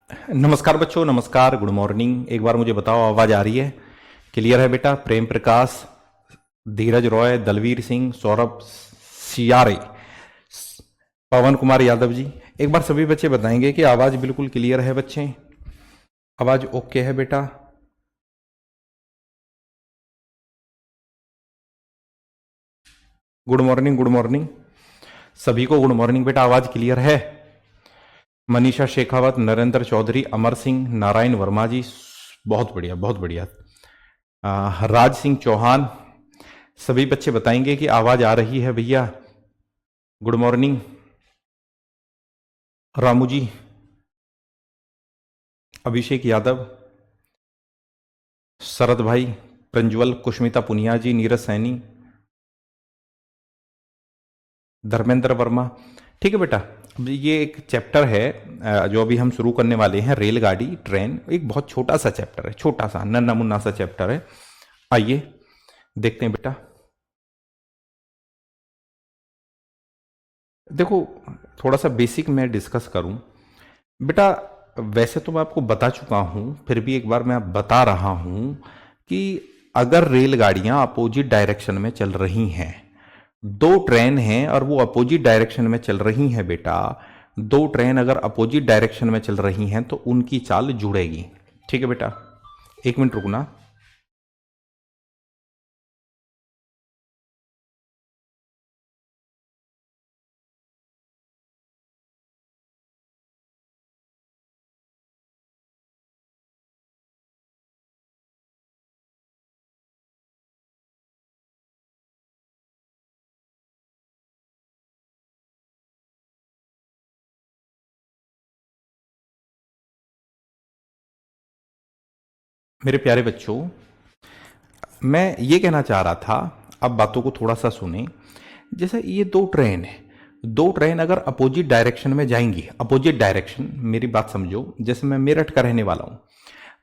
नमस्कार बच्चों, नमस्कार, गुड मॉर्निंग। एक बार मुझे बताओ, आवाज आ रही है? क्लियर है बेटा? प्रेम प्रकाश, धीरज रॉय, दलवीर सिंह, सौरभ सियारे, पवन कुमार यादव जी। एक बार सभी बच्चे बताएंगे कि आवाज बिल्कुल क्लियर है बच्चे? आवाज ओके है बेटा? गुड मॉर्निंग, गुड मॉर्निंग सभी को। गुड मॉर्निंग बेटा, आवाज क्लियर है? मनीषा शेखावत, नरेंद्र चौधरी, अमर सिंह, नारायण वर्मा जी, बहुत बढ़िया, बहुत बढ़िया। राज सिंह चौहान, सभी बच्चे बताएंगे कि आवाज आ रही है भैया? Good morning. रामू जी, अभिषेक यादव, शरद भाई, प्रज्वल, कुष्मिता पुनिया जी, नीरज सैनी, धर्मेंद्र वर्मा। ठीक है बेटा, अब ये एक चैप्टर है जो अभी हम शुरू करने वाले हैं, रेलगाड़ी ट्रेन। एक बहुत छोटा सा चैप्टर है, छोटा सा नन्ना मुन्ना सा चैप्टर है। आइए देखते हैं बेटा। देखो, थोड़ा सा बेसिक मैं डिस्कस करूं बेटा। वैसे तो मैं आपको बता चुका हूं, फिर भी एक बार मैं बता रहा हूं कि अगर रेलगाड़ियां अपोजिट डायरेक्शन में चल रही हैं, दो ट्रेन हैं और वो अपोजिट डायरेक्शन में चल रही हैं बेटा, दो ट्रेन अगर अपोजिट डायरेक्शन में चल रही हैं तो उनकी चाल जुड़ेगी। ठीक है बेटा, एक मिनट रुकना। मेरे प्यारे बच्चों, मैं ये कहना चाह रहा था, अब बातों को थोड़ा सा सुने। जैसे ये दो ट्रेन है, दो ट्रेन अगर अपोजिट डायरेक्शन में जाएंगी, अपोजिट डायरेक्शन, मेरी बात समझो। जैसे मैं मेरठ का रहने वाला हूं,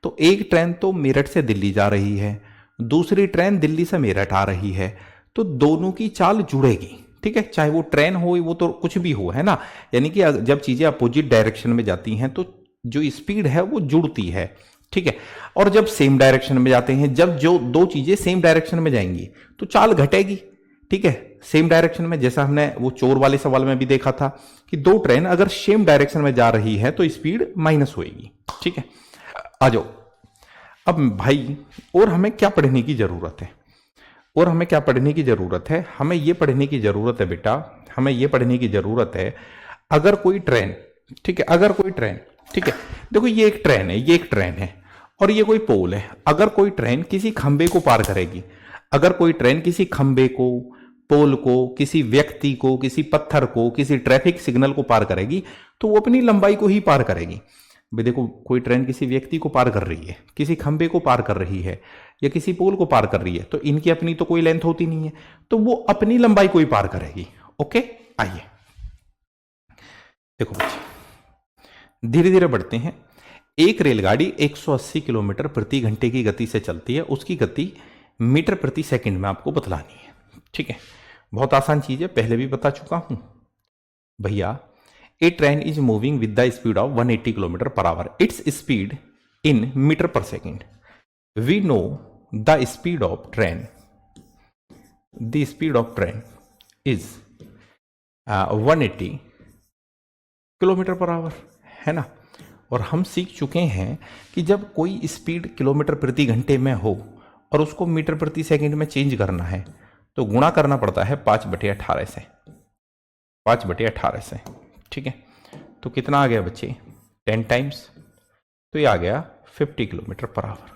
तो एक ट्रेन तो मेरठ से दिल्ली जा रही है, दूसरी ट्रेन दिल्ली से मेरठ आ रही है, तो दोनों की चाल जुड़ेगी। ठीक है, चाहे वो ट्रेन हो, वो तो कुछ भी हो, है ना। यानी कि जब चीजें अपोजिट डायरेक्शन में जाती हैं तो जो स्पीड है वो जुड़ती है। ठीक है, और जब सेम डायरेक्शन में जाते हैं, जब जो दो चीजें सेम डायरेक्शन में जाएंगी तो चाल घटेगी। ठीक है, सेम डायरेक्शन में, जैसा हमने वो चोर वाले सवाल में भी देखा था कि दो ट्रेन अगर सेम डायरेक्शन में जा रही है तो स्पीड माइनस होगी। ठीक है, आ जाओ अब भाई। और हमें क्या पढ़ने की जरूरत है? और हमें क्या पढ़ने की जरूरत है? हमें यह पढ़ने की जरूरत है बेटा, हमें यह पढ़ने की जरूरत है, अगर कोई ट्रेन, ठीक है, अगर कोई ट्रेन, ठीक है, देखो ये एक ट्रेन है, ये एक ट्रेन है और ये कोई पोल है। अगर कोई ट्रेन किसी खंबे को पार करेगी, अगर कोई ट्रेन किसी खंबे को, पोल को, किसी व्यक्ति को, किसी पत्थर को, किसी ट्रैफिक सिग्नल को पार करेगी तो वो अपनी लंबाई को ही पार करेगी। भाई देखो, कोई ट्रेन किसी व्यक्ति को पार कर रही है, किसी खंबे को पार कर रही है या किसी पोल को पार कर रही है, तो इनकी अपनी तो कोई लेंथ होती नहीं है, तो वो अपनी लंबाई को ही पार करेगी। ओके, आइए देखो बच्चे, धीरे धीरे बढ़ते हैं। एक रेलगाड़ी 180 किलोमीटर प्रति घंटे की गति से चलती है, उसकी गति मीटर प्रति सेकंड में आपको बतलानी है। ठीक है, बहुत आसान चीज है, पहले भी बता चुका हूं भैया। A train is moving with the speed of 180 kilometer per hour. Its speed in meter per second. We know the speed of train. The speed of train is 180 kilometre per our, है ना। और हम सीख चुके हैं कि जब कोई स्पीड किलोमीटर प्रति घंटे में हो और उसको मीटर प्रति सेकंड में चेंज करना है तो गुणा करना पड़ता है 5/18 से, 5/18 से। ठीक है, तो कितना आ गया बच्चे? 10 टाइम्स, तो ये आ गया 50 kilometre per our,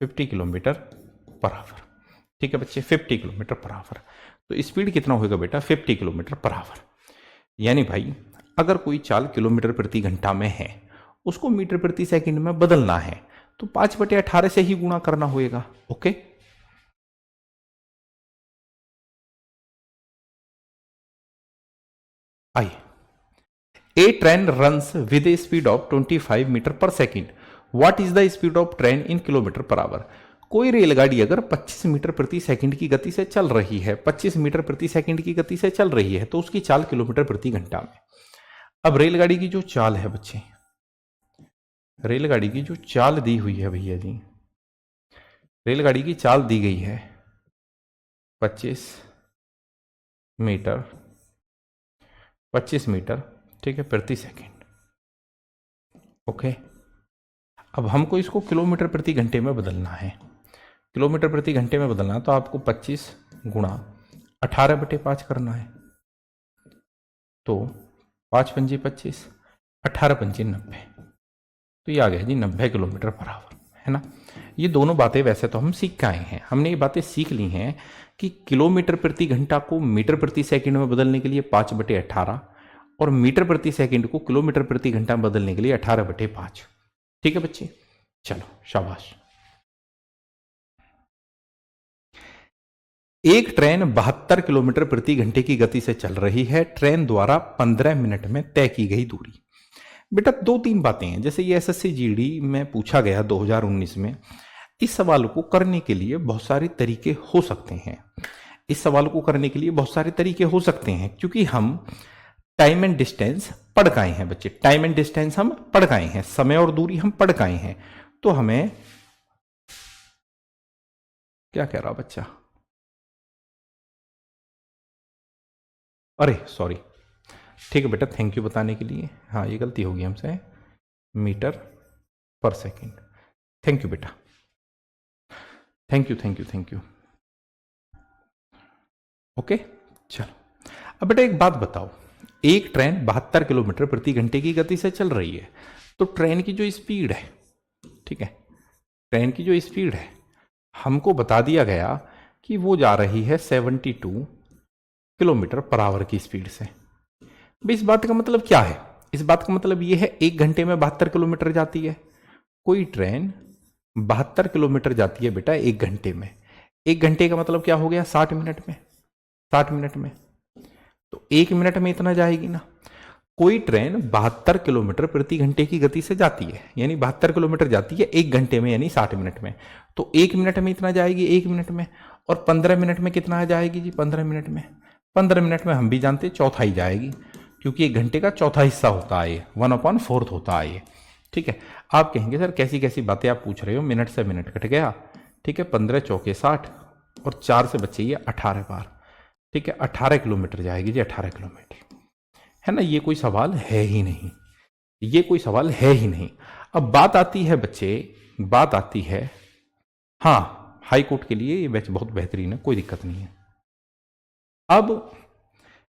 50 kilometre per our. ठीक है बच्चे, 50 किलोमीटर पर आवर। तो स्पीड कितना होगा बेटा? 50 किलोमीटर पर आवर। यानी भाई, अगर कोई चाल किलोमीटर प्रति घंटा में है, उसको मीटर प्रति सेकंड में बदलना है तो 5/18 से ही गुणा करना होगा। ओके, आइए। A train runs with a speed of 25 metre पर second. What is the speed of train in kilometre per our? कोई रेलगाड़ी अगर 25 मीटर प्रति सेकंड की गति से चल रही है, 25 मीटर प्रति सेकंड की गति से चल रही है, तो उसकी चाल किलोमीटर प्रति घंटा में। अब रेलगाड़ी की जो चाल है बच्चे, रेलगाड़ी की जो चाल दी हुई है भैया जी, रेलगाड़ी की चाल दी गई है 25 मीटर, 25 मीटर, ठीक है, प्रति सेकंड। ओके, अब हमको इसको किलोमीटर प्रति घंटे में बदलना है। किलोमीटर प्रति घंटे में बदलना है तो आपको 25 गुणा 18/5 करना है। तो 5 पंजी 25, 18 पंजी 90, तो ये आ गया जी 90 किलोमीटर पर आवर, है ना। ये दोनों बातें वैसे तो हम सीख के आए हैं, हमने ये बातें सीख ली हैं कि किलोमीटर प्रति घंटा को मीटर प्रति सेकंड में बदलने के लिए 5/18 और मीटर प्रति सेकंड को किलोमीटर प्रति घंटा में बदलने के लिए 18/5। ठीक है बच्चे, चलो शाबाश। एक ट्रेन 72 किलोमीटर प्रति घंटे की गति से चल रही है। ट्रेन द्वारा 15 मिनट में तय की गई दूरी। बेटा 2-3 बातें हैं, जैसे ये एसएससी जीडी में पूछा गया 2019 में। इस सवाल को करने के लिए बहुत सारे तरीके हो सकते हैं, इस सवाल को करने के लिए बहुत सारे तरीके हो सकते हैं, क्योंकि हम टाइम एंड डिस्टेंस पढ़ के आए हैं बच्चे, टाइम एंड डिस्टेंस हम पढ़ के आए हैं, समय और दूरी हम पढ़ के आए हैं। तो हमें क्या कह रहा बच्चा, अरे सॉरी, ठीक है बेटा, थैंक यू बताने के लिए। हाँ ये गलती होगी हमसे, मीटर पर सेकंड। थैंक यू बेटा, thank you thank you thank you. Okay चलो, अब बेटा एक बात बताओ, एक ट्रेन 72 किलोमीटर प्रति घंटे की गति से चल रही है, तो ट्रेन की जो स्पीड है, ठीक है, ट्रेन की जो स्पीड है हमको बता दिया गया कि वो जा रही है 72 किलोमीटर पर आवर की स्पीड से। इस बात का मतलब क्या है, इस बात का मतलब ये है 1 घंटे में 72 किलोमीटर जाती है। कोई ट्रेन 72 किलोमीटर जाती है बेटा 1 घंटे में। 1 घंटे का मतलब क्या हो गया, 60 मिनट में, 60 मिनट में, तो 1 मिनट में इतना जाएगी ना। कोई ट्रेन 72 किलोमीटर प्रति घंटे की गति से जाती है, यानी 72 किलोमीटर जाती है 1 घंटे में, यानी 60 मिनट में, तो 1 मिनट में इतना जाएगी, 1 मिनट में। और 15 मिनट में कितना आ जाएगी जी, 15 मिनट में, 15 मिनट में हम भी जानते चौथाई जाएगी, क्योंकि 1 घंटे का चौथा हिस्सा होता है ये, 1/4 होता है ये। ठीक है, आप कहेंगे सर कैसी कैसी बातें आप पूछ रहे हो, मिनट से मिनट कट गया। ठीक है, 15 चौके 60 और 4 से बचे ये 18 बार। ठीक है, 18 किलोमीटर जाएगी जी, 18 किलोमीटर, है ना। ये कोई सवाल है ही नहीं, ये कोई सवाल है ही नहीं। अब बात आती है बच्चे, बात आती है, हाँ हाई कोर्ट के लिए ये बैच बहुत बेहतरीन है, कोई दिक्कत नहीं है। अब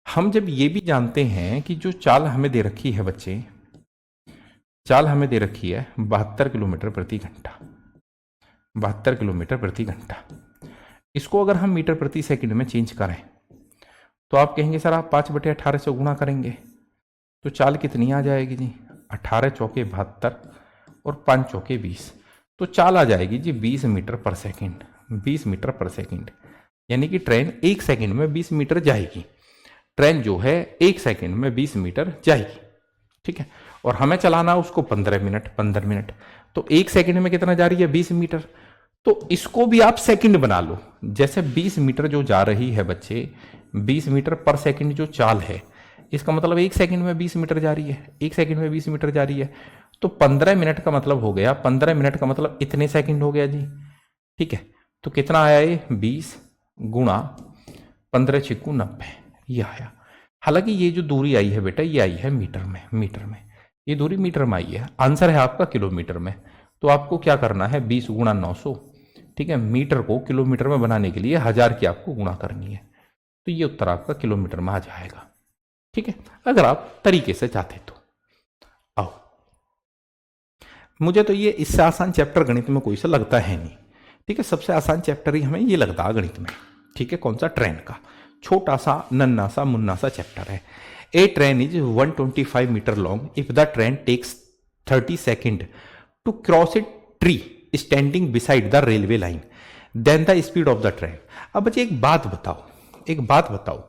हम जब ये भी जानते हैं कि जो चाल हमें दे रखी है बच्चे, चाल हमें दे रखी है 72 किलोमीटर प्रति घंटा, 72 किलोमीटर प्रति घंटा, इसको अगर हम मीटर प्रति सेकंड में चेंज करें तो आप कहेंगे सर आप 5/18 से गुणा करेंगे तो चाल कितनी आ जाएगी जी, 18 चौके 72 और 5 चौके 20, तो चाल आ जाएगी जी 20 मीटर पर सेकंड, 20 मीटर पर सेकंड, यानी कि ट्रेन 1 सेकंड में 20 मीटर जाएगी। ट्रेन जो है 1 सेकंड में 20 मीटर जाएगी। ठीक है, और हमें चलाना उसको 15 मिनट, 15 मिनट, तो 1 सेकंड में कितना जा रही है, 20 मीटर। तो इसको भी आप सेकंड बना लो, जैसे 20 मीटर जो जा रही है बच्चे, 20 मीटर पर सेकंड जो चाल है, इसका मतलब 1 सेकंड में 20 मीटर जा रही है, 1 सेकंड में 20 मीटर जा रही है, तो 15 मिनट का मतलब हो गया, 15 मिनट का मतलब इतने सेकंड हो गया जी। ठीक है, तो कितना आया ये, 20 गुणा 15 छिक्कू 90, ये आया। हालांकि ये जो दूरी आई है बेटा, ये आई है मीटर में, मीटर में, ये दूरी मीटर में आई है, आंसर है आपका किलोमीटर में। तो आपको क्या करना है, 20 गुणा 900, ठीक है, मीटर को किलोमीटर में बनाने के लिए 1000 की आपको गुणा करनी है, तो ये उत्तर आपका किलोमीटर में आ जाएगा। ठीक है, अगर आप तरीके से चाहते तो। आओ, मुझे तो ये इससे आसान चैप्टर गणित में कोई सा लगता है नहीं। ठीक है, सबसे आसान चैप्टर ही हमें ये लगता है गणित में। ठीक है, कौन सा, ट्रेन का, छोटा सा नन्ना सा मुन्ना सा चैप्टर है। A train is 125 metre long if the train takes 30 second to cross a tree standing beside the railway line, then the speed of the train. अब बच्चे एक बात बताओ, एक बात बताओ,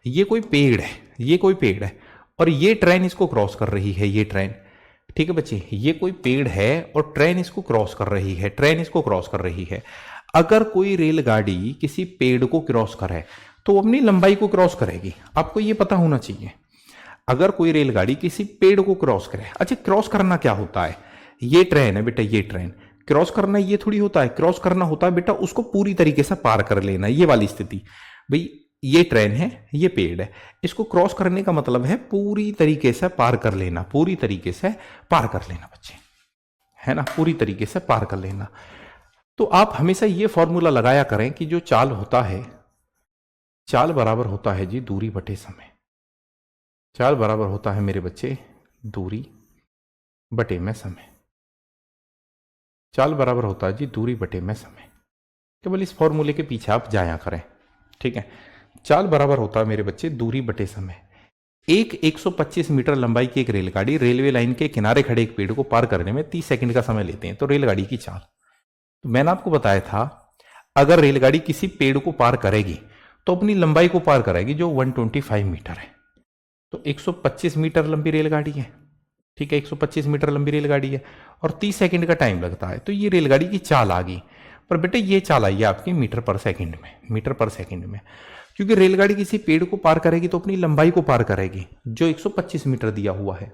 ये कोई पेड़ है, ये कोई पेड़ है और ये ट्रेन इसको क्रॉस कर रही है, ये ट्रेन। ठीक है बच्चे, ये कोई पेड़ है और ट्रेन इसको क्रॉस कर रही है, ट्रेन इसको क्रॉस कर रही है। अगर कोई रेलगाड़ी किसी पेड़ को क्रॉस करे तो वो अपनी लंबाई को क्रॉस करेगी, आपको ये पता होना चाहिए। अगर कोई रेलगाड़ी किसी पेड़ को क्रॉस करे, अच्छा क्रॉस करना क्या होता है, ये ट्रेन है बेटा, ये ट्रेन क्रॉस करना ये थोड़ी होता है, क्रॉस करना होता है बेटा उसको पूरी तरीके से पार कर लेना, ये वाली स्थिति। भाई ये ट्रेन है, ये पेड़ है, इसको क्रॉस करने का मतलब है पूरी तरीके से पार कर लेना, पूरी तरीके से पार कर लेना बच्चे, है ना, पूरी तरीके से पार कर लेना। तो आप हमेशा ये फॉर्मूला लगाया करें कि जो चाल होता है, चाल बराबर होता है जी दूरी बटे समय। चाल बराबर होता है मेरे बच्चे दूरी बटे में समय। चाल बराबर होता है जी दूरी बटे में समय। केवल इस फॉर्मूले के पीछे आप जाया करें, ठीक है। चाल बराबर होता है मेरे बच्चे दूरी बटे समय। एक 125 मीटर लंबाई की एक रेलगाड़ी रेलवे लाइन के किनारे खड़े एक पेड़ को पार करने में 30 सेकंड का समय लेते हैं, तो रेलगाड़ी की चाल। तो मैंने आपको बताया था अगर रेलगाड़ी किसी पेड़ को पार करेगी तो अपनी लंबाई को पार करेगी जो 125 मीटर है। तो 125 मीटर लंबी रेलगाड़ी है, ठीक है, 125 मीटर लंबी रेलगाड़ी है और 30 सेकंड का टाइम लगता है, तो ये रेलगाड़ी की चाल आ गई। पर बेटे ये चाल आई है आपकी मीटर पर सेकंड में, मीटर पर सेकंड में, क्योंकि रेलगाड़ी किसी पेड़ को पार करेगी तो अपनी लंबाई को पार करेगी जो 125 मीटर दिया हुआ है,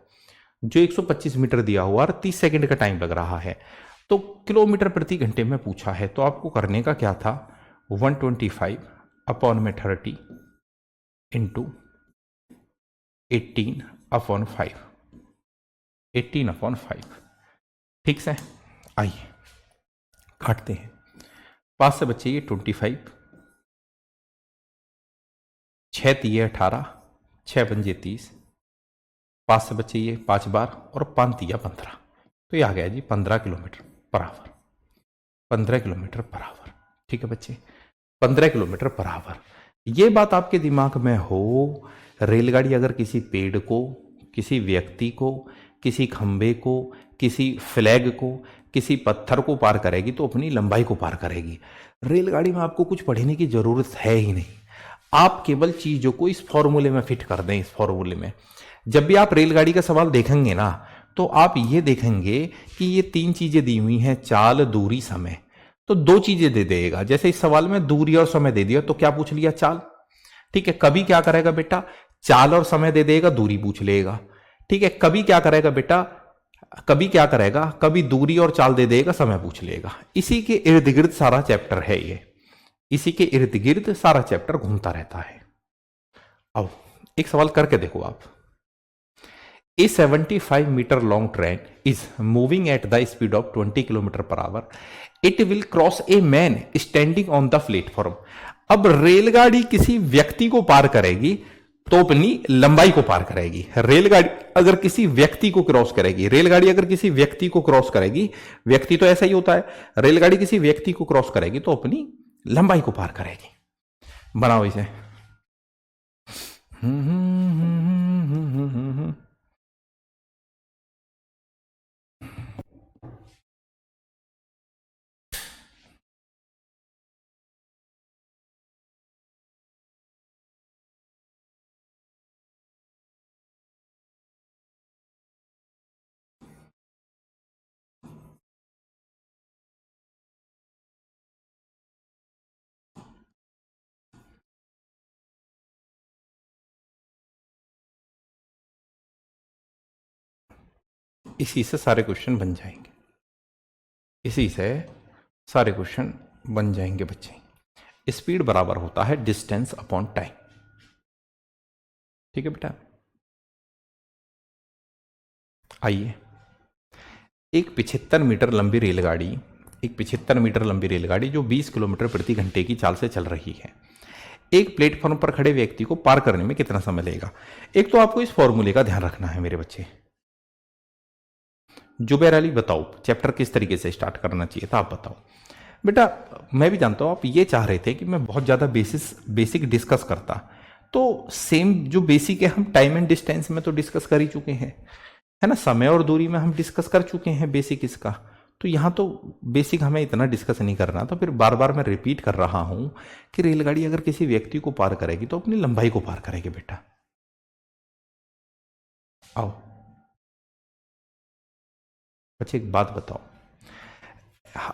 जो 125 मीटर दिया हुआ और 30 सेकंड का टाइम लग रहा है। तो किलोमीटर प्रति घंटे में पूछा है, तो आपको करने का क्या था, 125 अपॉन में 30 इंटू 18 अपॉन 5, 18 अपॉन 5, ठीक से। आइए काटते हैं, 5 से बच्चे ये 25, 6 तिये 18, 6 पंजे 30, 5 से बच्चे ये 5 बार और 5 तिया 15, तो ये आ गया जी 15 kilometre per our, 15 kilometre per our, ठीक है बच्चे, 15 किलोमीटर पर आवर। ये बात आपके दिमाग में हो, रेलगाड़ी अगर किसी पेड़ को, किसी व्यक्ति को, किसी खंबे को, किसी फ्लैग को, किसी पत्थर को पार करेगी तो अपनी लंबाई को पार करेगी। रेलगाड़ी में आपको कुछ पढ़ने की जरूरत है ही नहीं, आप केवल चीजों को इस फॉर्मूले में फिट कर दें। इस फॉर्मूले में जब भी आप रेलगाड़ी का सवाल देखेंगे ना, तो आप ये देखेंगे कि ये 3 चीजें दी हुई हैं, चाल, दूरी, समय, तो 2 चीजें दे देगा। जैसे इस सवाल में दूरी और समय दे दिया तो क्या पूछ लिया, चाल, ठीक है। कभी क्या करेगा बेटा, चाल और समय दे देगा, दूरी पूछ लेगा, ठीक है। कभी क्या करेगा बेटा, कभी क्या करेगा, कभी दूरी और चाल दे देगा, समय पूछ लेगा। इसी के इर्द गिर्द सारा चैप्टर है ये, इसी के इर्द गिर्द सारा चैप्टर घूमता रहता है। अब एक सवाल करके देखो आप, A 75 meter long train is moving at the speed of 20 kilometre per our. It will cross a man standing on the platform. अब रेलगाड़ी किसी व्यक्ति को पार करेगी तो अपनी लंबाई को पार करेगी। रेलगाड़ी अगर किसी व्यक्ति को क्रॉस करेगी, रेलगाड़ी अगर किसी व्यक्ति को क्रॉस करेगी, व्यक्ति तो ऐसा ही होता है, रेलगाड़ी किसी व्यक्ति को क्रॉस करेगी तो अपनी लंबाई को पार करेगी। बनाओ इसे। इसी से सारे क्वेश्चन बन जाएंगे, इसी से सारे क्वेश्चन बन जाएंगे बच्चे। स्पीड बराबर होता है डिस्टेंस अपॉन टाइम, ठीक है बेटा। आइए, एक 75 मीटर लंबी रेलगाड़ी, एक 75 मीटर लंबी रेलगाड़ी जो 20 किलोमीटर प्रति घंटे की चाल से चल रही है, एक प्लेटफॉर्म पर खड़े व्यक्ति को पार करने में कितना समय लगेगा। एक तो आपको इस फॉर्मूले का ध्यान रखना है मेरे बच्चे। जुबैर अली बताओ चैप्टर किस तरीके से स्टार्ट करना चाहिए था, आप बताओ बेटा। मैं भी जानता हूं आप ये चाह रहे थे कि मैं बहुत ज्यादा बेसिक डिस्कस करता, तो सेम जो बेसिक है हम टाइम एंड डिस्टेंस में तो डिस्कस कर ही चुके हैं, है ना, समय और दूरी में हम डिस्कस कर चुके हैं बेसिक इसका। तो यहां तो बेसिक हमें इतना डिस्कस नहीं करना, तो फिर बार बार मैं रिपीट कर रहा हूं कि रेलगाड़ी अगर किसी व्यक्ति को पार करेगी तो अपनी लंबाई को पार करेगी बेटा। आओ बच्चे एक बात बताओ,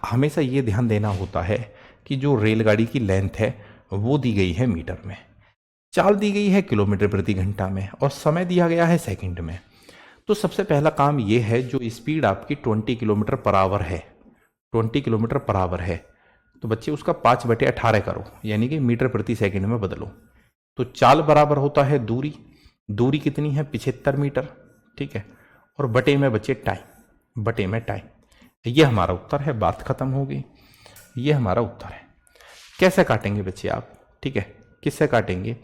हमेशा ये ध्यान देना होता है कि जो रेलगाड़ी की लेंथ है वो दी गई है मीटर में, चाल दी गई है किलोमीटर प्रति घंटा में और समय दिया गया है सेकंड में। तो सबसे पहला काम ये है, जो स्पीड आपकी 20 किलोमीटर पर आवर है, 20 किलोमीटर पर आवर है, तो बच्चे उसका 5/18 करो, यानी कि मीटर प्रति सेकंड में बदलो। तो चाल बराबर होता है दूरी, दूरी कितनी है 75 मीटर, ठीक है, और बटे में बच्चे टाइम, बटे में टाइम। ये हमारा उत्तर है, बात खत्म हो गई। ये हमारा उत्तर है। कैसे काटेंगे बच्चे आप, ठीक है, किससे काटेंगे?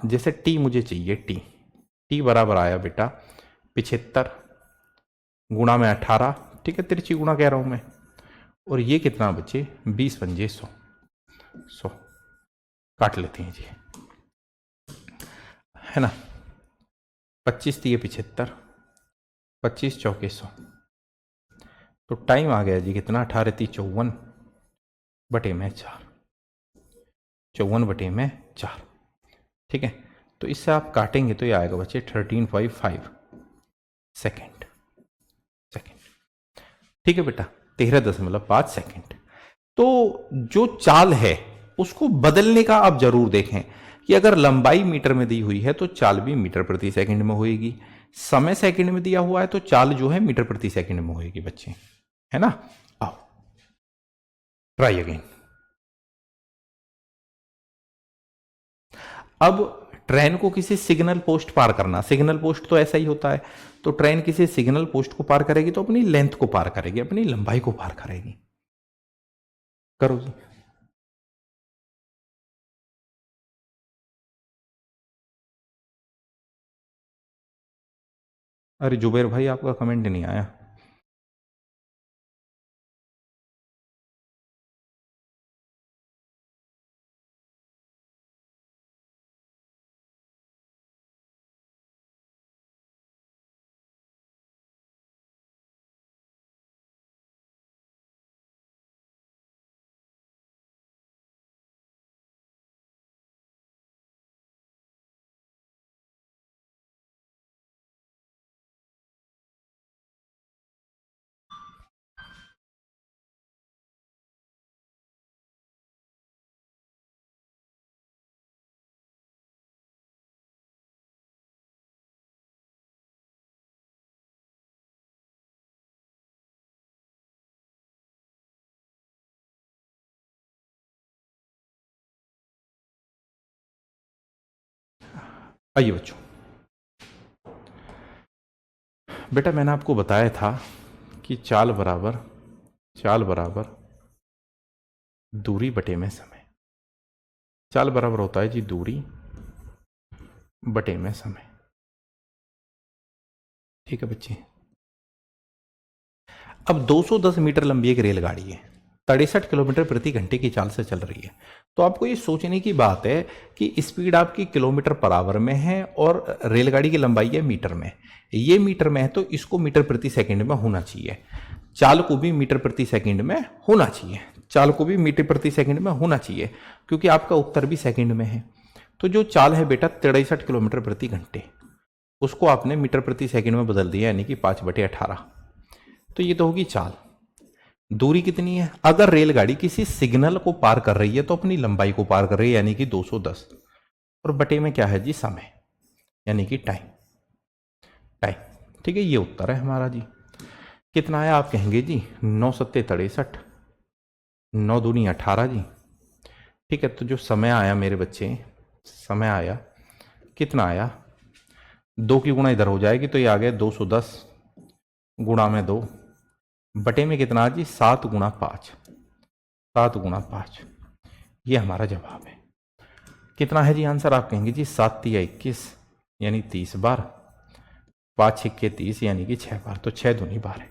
जैसे टी मुझे चाहिए, टी बराबर आया बेटा 75 गुणा में 18, ठीक है, तिरछी गुणा कह रहा हूं मैं, और ये कितना बच्चे 20 पंजे 100, 100 काट लेते हैं जी, है ना। 25 दिए 75, 25 चौके 100, तो टाइम आ गया जी कितना 18 × 54 बटे में 4, 54 बटे में 4, ठीक है। तो इससे आप काटेंगे तो ये आएगा बच्चे 13.5 सेकेंड, ठीक है बेटा, 13.5 सेकेंड। तो जो चाल है उसको बदलने का आप जरूर देखें कि अगर लंबाई मीटर में दी हुई है तो चाल भी मीटर प्रति सेकंड में होएगी, समय सेकंड में दिया हुआ है तो चाल जो है मीटर प्रति सेकंड में होएगी बच्चे, है ना। आओ ट्राई अगेन। अब ट्रेन को किसी सिग्नल पोस्ट पार करना, सिग्नल पोस्ट तो ऐसा ही होता है, तो ट्रेन किसी सिग्नल पोस्ट को पार करेगी तो अपनी लेंथ को पार करेगी, अपनी लंबाई को पार करेगी। करो जी। अरे जुबेर भाई आपका कमेंट नहीं आया। आइए बच्चों, बेटा मैंने आपको बताया था कि चाल बराबर दूरी बटे में समय। चाल बराबर होता है जी दूरी बटे में समय, ठीक है बच्चे। अब 210 मीटर लंबी एक रेलगाड़ी है, 63 किलोमीटर प्रति घंटे की चाल से चल रही है। तो आपको ये सोचने की बात है कि स्पीड आपकी किलोमीटर पर आवर में है और रेलगाड़ी की लंबाई है मीटर में। ये मीटर में है तो इसको मीटर प्रति सेकंड में होना चाहिए, चाल को भी मीटर प्रति सेकंड में होना चाहिए, चाल को भी मीटर प्रति सेकंड में होना चाहिए, क्योंकि आपका उत्तर भी सेकंड में है। तो जो चाल है बेटा 63 किलोमीटर प्रति घंटे, उसको आपने मीटर प्रति सेकंड में बदल दिया, यानी कि 5/18। तो ये तो होगी चाल। दूरी कितनी है? अगर रेलगाड़ी किसी सिग्नल को पार कर रही है तो अपनी लंबाई को पार कर रही है, यानी कि 210, और बटे में क्या है जी समय, यानी कि टाइम, ठीक है। ये उत्तर है हमारा जी। कितना आया आप कहेंगे जी 9 सत्ते 63, 9 दूनी 18 जी, ठीक है। तो जो समय आया मेरे बच्चे, समय आया कितना आया, 2 की गुणा इधर हो जाएगी तो ये आ गया 210 गुणा में 2 बटे में कितना जी 7 गुणा 5, 7 गुणा 5। ये हमारा जवाब है। कितना है जी आंसर आप कहेंगे जी 7 × 21 यानी 30 बार, 5 × 30 यानी कि 6 बार, तो 6 दूनी 12।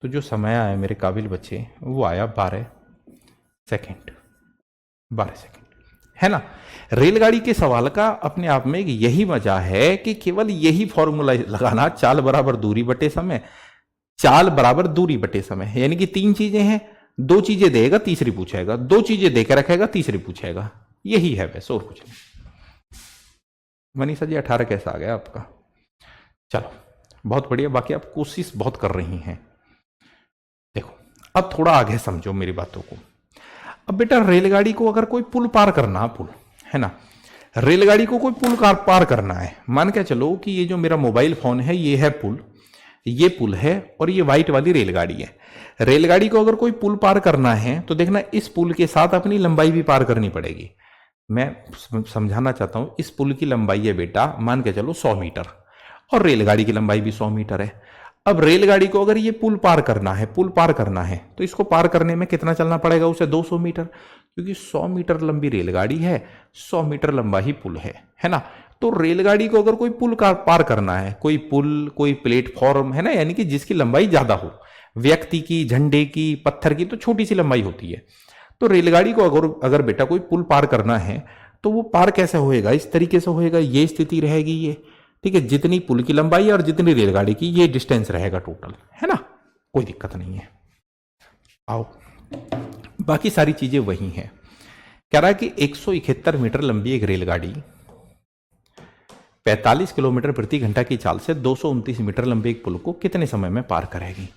तो जो समय आया मेरे काबिल बच्चे वो आया 12 सेकेंड, 12 सेकेंड, है ना। रेलगाड़ी के सवाल का अपने आप में यही मजा है कि केवल यही फॉर्मूला लगाना, चाल बराबर दूरी बटे समय, चाल बराबर दूरी बटे समय, यानी कि 3 चीजें हैं, 2 चीजें देगा तीसरी पूछेगा, 2 चीजें देकर रखेगा तीसरी पूछेगा, यही है वैसे और कुछ नहीं। मनीषा जी 18 कैसा आ गया आपका? चलो बहुत बढ़िया, बाकी आप कोशिश बहुत कर रही हैं। देखो अब थोड़ा आगे समझो मेरी बातों को। अब बेटा रेलगाड़ी को अगर कोई पुल पार करना, पुल है ना, रेलगाड़ी को कोई पुल पार करना है। मान के चलो कि ये जो मेरा मोबाइल फोन है ये है पुल, ये पुल है और ये व्हाइट वाली रेलगाड़ी है। रेलगाड़ी को अगर कोई पुल पार करना है तो देखना इस पुल के साथ अपनी लंबाई भी पार करनी पड़ेगी। मैं समझाना चाहता हूं, इस पुल की लंबाई है बेटा मान के चलो 100 मीटर और रेलगाड़ी की लंबाई भी 100 मीटर है। अब रेलगाड़ी को अगर ये पुल पार करना है, पुल पार करना है तो इसको पार करने में कितना चलना पड़ेगा उसे? 200 मीटर, क्योंकि 100 मीटर लंबी रेलगाड़ी है, 100 मीटर लंबा ही पुल है ना। तो रेलगाड़ी को अगर कोई पुल पार करना है, कोई पुल, कोई प्लेटफॉर्म है ना, यानी कि जिसकी लंबाई ज्यादा हो, व्यक्ति की, झंडे की, पत्थर की तो छोटी सी लंबाई होती है। तो रेलगाड़ी को अगर अगर बेटा कोई पुल पार करना है तो वो पार कैसे होएगा? इस तरीके से होएगा, ये स्थिति रहेगी ये, ठीक है। जितनी पुल की लंबाई है और जितनी रेलगाड़ी की, ये डिस्टेंस रहेगा टोटल, है ना, कोई दिक्कत नहीं है। आओ, बाकी सारी चीजें वही हैं। कह रहा है कि 171 मीटर लंबी एक रेलगाड़ी 45 किलोमीटर प्रति घंटा की चाल से 229 मीटर लंबे एक पुल को कितने समय में पार करेगी?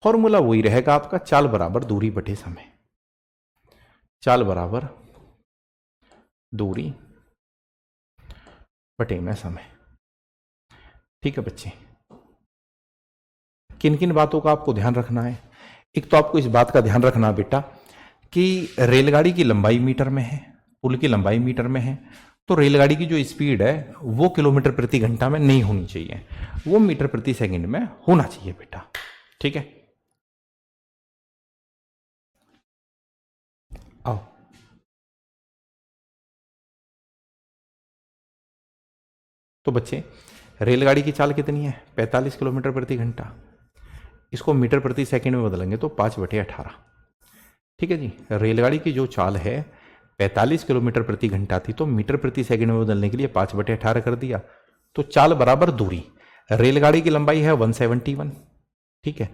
फॉर्मूला वही रहेगा आपका, चाल बराबर दूरी बटे समय। चाल बराबर दूरी बटे में समय। ठीक है बच्चे, किन किन बातों का आपको ध्यान रखना है? एक तो आपको इस बात का ध्यान रखना बेटा कि रेलगाड़ी की लंबाई मीटर में है, पुल की लंबाई मीटर में है, तो रेलगाड़ी की जो स्पीड है वो किलोमीटर प्रति घंटा में नहीं होनी चाहिए, वो मीटर प्रति सेकंड में होना चाहिए बेटा। ठीक है, आओ। तो बच्चे, रेलगाड़ी की चाल कितनी है? 45 किलोमीटर प्रति घंटा। इसको मीटर प्रति सेकंड में बदलेंगे तो 5/18। ठीक है जी, रेलगाड़ी की जो चाल है 45 किलोमीटर प्रति घंटा थी, तो मीटर प्रति सेकंड में बदलने के लिए 5/18 कर दिया। तो चाल बराबर दूरी, रेलगाड़ी की लंबाई है 171, ठीक है,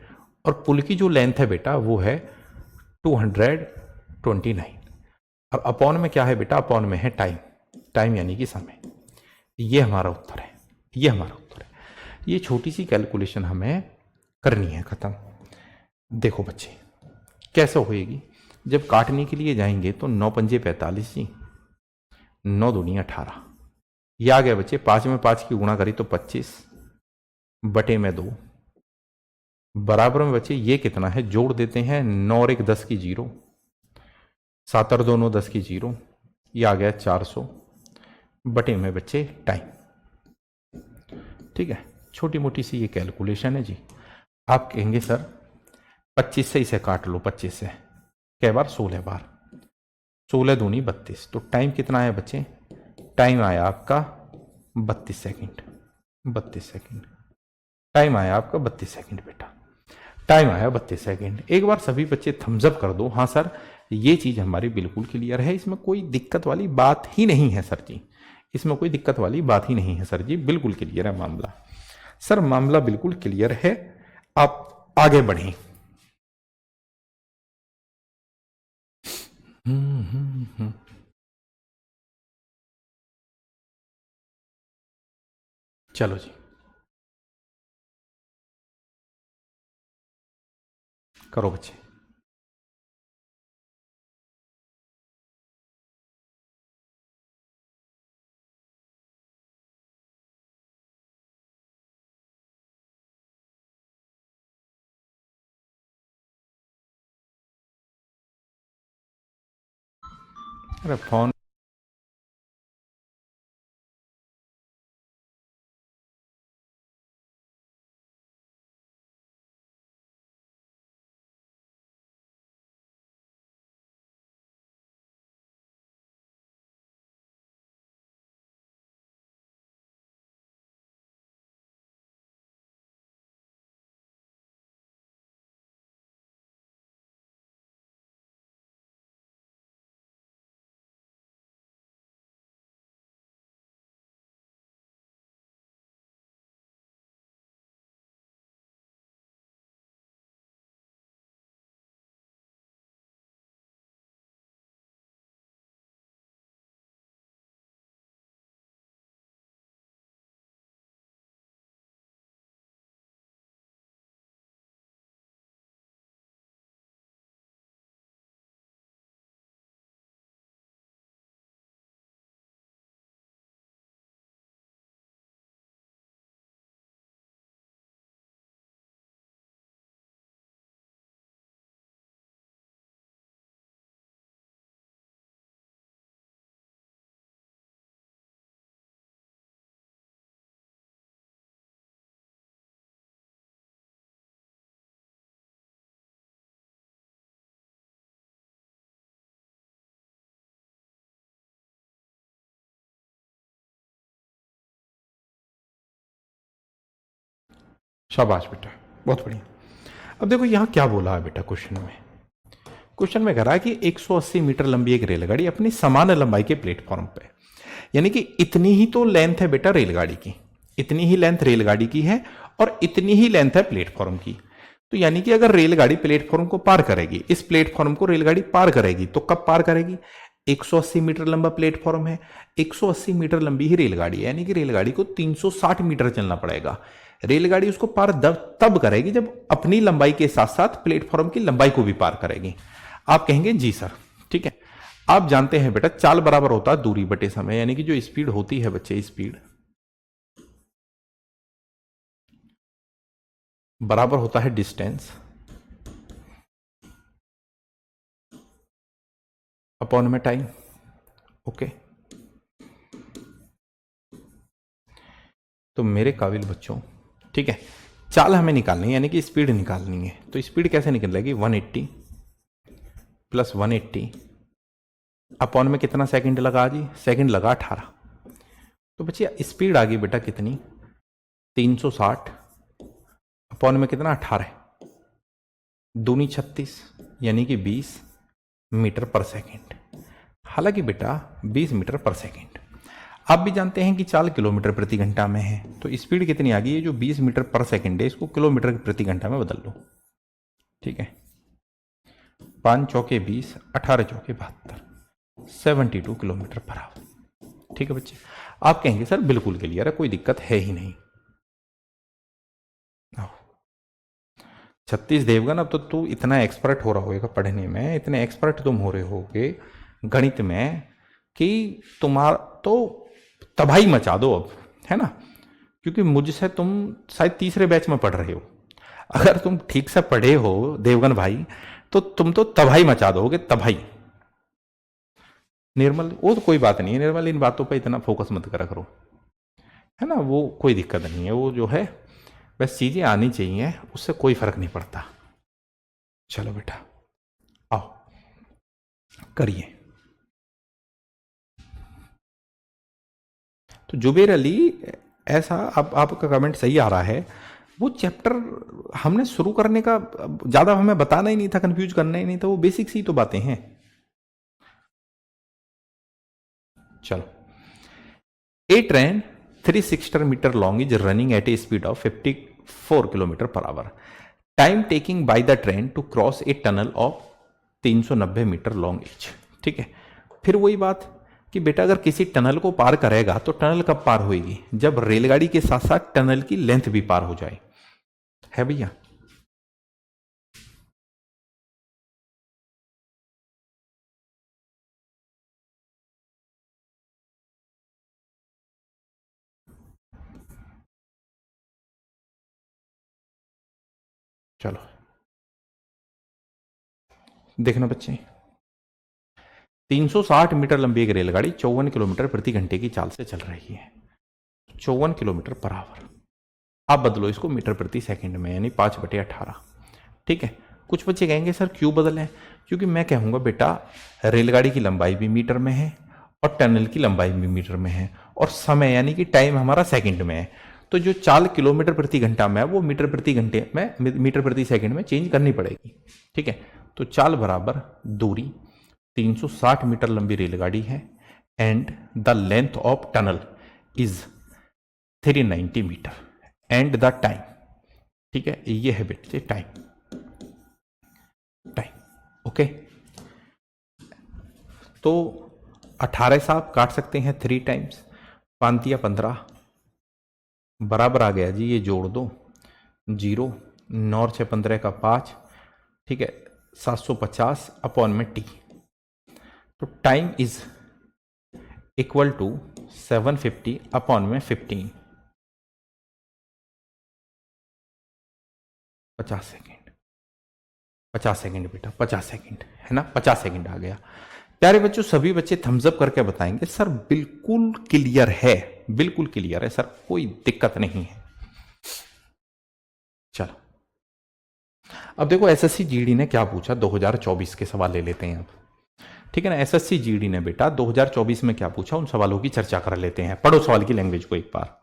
और पुल की जो लेंथ है बेटा वो है 229। अब अपॉन में क्या है बेटा? अपॉन में है टाइम, टाइम यानी कि समय। ये हमारा उत्तर है, ये हमारा उत्तर है। ये छोटी सी कैलकुलेशन हमें करनी है खत्म। देखो बच्चे कैसे होएगी, जब काटने के लिए जाएंगे तो 9×5 45 जी, 9×2 18। ये आ गया बच्चे, 5 में 5 की गुणा करी तो 25 बटे में 2 बराबर में बच्चे ये कितना है? जोड़ देते हैं, 9 और 1 10 की 0, 7 और 2 9 10 की 0, ये आ गया 400 बटे में बच्चे टाइम। ठीक है, छोटी मोटी सी ये कैलकुलेशन है जी। आप कहेंगे सर 25 से इसे काट लो, 25 से कै बार? 16 बार, 16 दूनी 32। तो टाइम कितना है बच्चे? टाइम आया आपका 32 सेकंड, 32 सेकंड। टाइम आया आपका 32 सेकंड बेटा, टाइम आया 32 सेकंड। एक बार सभी बच्चे थम्स अप कर दो, हाँ सर ये चीज हमारी बिल्कुल क्लियर है, इसमें कोई दिक्कत वाली बात ही नहीं है सर जी, इसमें कोई दिक्कत वाली बात ही नहीं है सर जी, बिल्कुल क्लियर है मामला। सर मामला बिल्कुल क्लियर है, आप आगे बढ़ें। चलो जी, करो बच्चे। अरे फोन शाबाश बेटा, बहुत बढ़िया। अब देखो यहाँ क्या बोला है बेटा क्वेश्चन में कह रहा है कि 180 मीटर लंबी एक रेलगाड़ी अपनी समान लंबाई के प्लेटफॉर्म पे, यानी कि इतनी ही तो लेंथ है बेटा रेलगाड़ी की, इतनी ही लेंथ रेलगाड़ी की है और इतनी ही लेंथ है प्लेटफॉर्म की। तो यानी कि अगर रेलगाड़ी प्लेटफॉर्म को पार करेगी, इस प्लेटफॉर्म को रेलगाड़ी पार करेगी, तो कब पार करेगी? 180 मीटर लंबा प्लेटफॉर्म है, 180 मीटर लंबी ही रेलगाड़ी है, यानी कि रेलगाड़ी को 360 मीटर चलना पड़ेगा। रेलगाड़ी उसको पार तब करेगी जब अपनी लंबाई के साथ साथ प्लेटफॉर्म की लंबाई को भी पार करेगी। आप कहेंगे जी सर, ठीक है। आप जानते हैं बेटा चाल बराबर होता है दूरी बटे समय, यानी कि जो स्पीड होती है बच्चे, स्पीड बराबर होता है डिस्टेंस अपॉन में टाइम। ओके, तो मेरे काबिल बच्चों, ठीक है, चाल हमें निकालनी है, यानी कि स्पीड निकालनी है। तो स्पीड कैसे निकलेगी? 180 प्लस 180 अपॉन में कितना सेकंड लगा जी? सेकंड लगा 18। तो बच्चे स्पीड आ गई बेटा कितनी? 360 अपॉन में कितना? 18 दूनी 36, यानी कि 20 मीटर पर सेकंड। हालांकि बेटा 20 मीटर पर सेकंड, आप भी जानते हैं कि चाल किलोमीटर प्रति घंटा में है, तो स्पीड कितनी आ गई है? जो 20 मीटर पर सेकंड है इसको किलोमीटर प्रति घंटा में बदल लो, ठीक है। 5 चौके 20, 18 चौके 72, 72 किलोमीटर पर आवर। ठीक है बच्चे, आप कहेंगे सर बिल्कुल क्लियर है, कोई दिक्कत है ही नहीं। 36 देवगन, अब तो तू इतना एक्सपर्ट हो रहा होगा पढ़ने में, इतने एक्सपर्ट तुम हो रहे होगे गणित में कि तुम्हारा तो तबाही मचा दो अब, है ना। क्योंकि मुझसे तुम शायद तीसरे बैच में पढ़ रहे हो। अगर तुम ठीक से पढ़े हो देवगन भाई तो तुम तो तबाही मचा दोगे, तबाही। निर्मल, वो तो कोई बात नहीं है निर्मल, इन बातों पर इतना फोकस मत करा करो, है ना, वो कोई दिक्कत नहीं है। वो जो है बस चीजें आनी चाहिए, उससे कोई फर्क नहीं पड़ता। चलो बेटा आओ करिए। तो जुबेर अली, ऐसा अब आपका कमेंट सही आ रहा है। वो चैप्टर हमने शुरू करने का ज्यादा हमें बताना ही नहीं था, कंफ्यूज करना ही नहीं था, वो बेसिक सी तो बातें हैं। चलो, a train 360 metre long is running at a speed of 54 kilometre per hour. Time taking by the train to cross a tunnel of 390 metre long each. ठीक है, फिर वही बात कि बेटा अगर किसी टनल को पार करेगा तो टनल कब पार होगी? जब रेलगाड़ी के साथ साथ टनल की लेंथ भी पार हो जाए, है भैया। चलो देखना बच्चे, 360 मीटर लंबी एक रेलगाड़ी 54 किलोमीटर प्रति घंटे की चाल से चल रही है, 54 किलोमीटर पर आवर। आप बदलो इसको मीटर प्रति सेकंड में, यानी 5/18। ठीक है, कुछ बच्चे कहेंगे सर क्यों बदलें? क्योंकि मैं कहूंगा बेटा रेलगाड़ी की लंबाई भी मीटर में है और टनल की लंबाई भी मीटर में है, और समय यानी कि टाइम हमारा सेकंड में है। तो जो चाल किलोमीटर प्रति घंटा में है वो मीटर प्रति घंटे में, मीटर प्रति सेकंड में चेंज करनी पड़ेगी। ठीक है, तो चाल बराबर दूरी, 360 मीटर लंबी रेलगाड़ी है and the length of tunnel is 390 metre and the time. ठीक है, ये है बेटे टाइम, ओके। तो 18 से आप काट सकते हैं 3 टाइम्स, 5 या 15 बराबर आ गया जी, ये जोड़ दो 0, 9 6 15 का 5, ठीक है, 750 अपॉन में टी। तो time is equal to 750 upon में 15, 50 सेकेंड, 50 सेकेंड बेटा, 50 सेकेंड है ना, 50 सेकेंड आ गया। प्यारे बच्चों, सभी बच्चे थम्स अप करके बताएंगे सर बिल्कुल क्लियर है, बिल्कुल क्लियर है सर, कोई दिक्कत नहीं है। चलो अब देखो एसएससी जीडी ने क्या पूछा, 2024 के सवाल ले लेते हैं अब। ठीक है ना, एसएससी जीडी ने बेटा 2024 में क्या पूछा, उन सवालों की चर्चा कर लेते हैं। पढ़ो सवाल की लैंग्वेज को एक बार।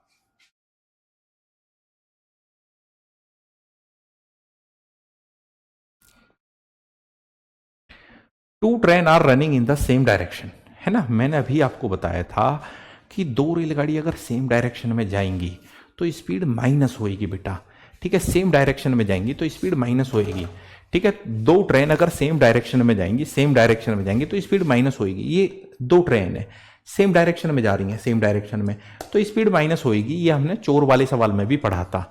Two train are running in the same direction, है ना। मैंने अभी आपको बताया था कि दो रेलगाड़ी अगर सेम डायरेक्शन में जाएंगी तो स्पीड माइनस होएगी बेटा, ठीक है। सेम डायरेक्शन में जाएंगी तो स्पीड माइनस होएगी, ठीक है। दो ट्रेन अगर सेम डायरेक्शन में जाएंगी, सेम डायरेक्शन में जाएंगी तो स्पीड माइनस होएगी। ये दो ट्रेन है सेम डायरेक्शन में जा रही हैं, सेम डायरेक्शन में, तो स्पीड माइनस होएगी। ये हमने चोर वाले सवाल में भी पढ़ा था,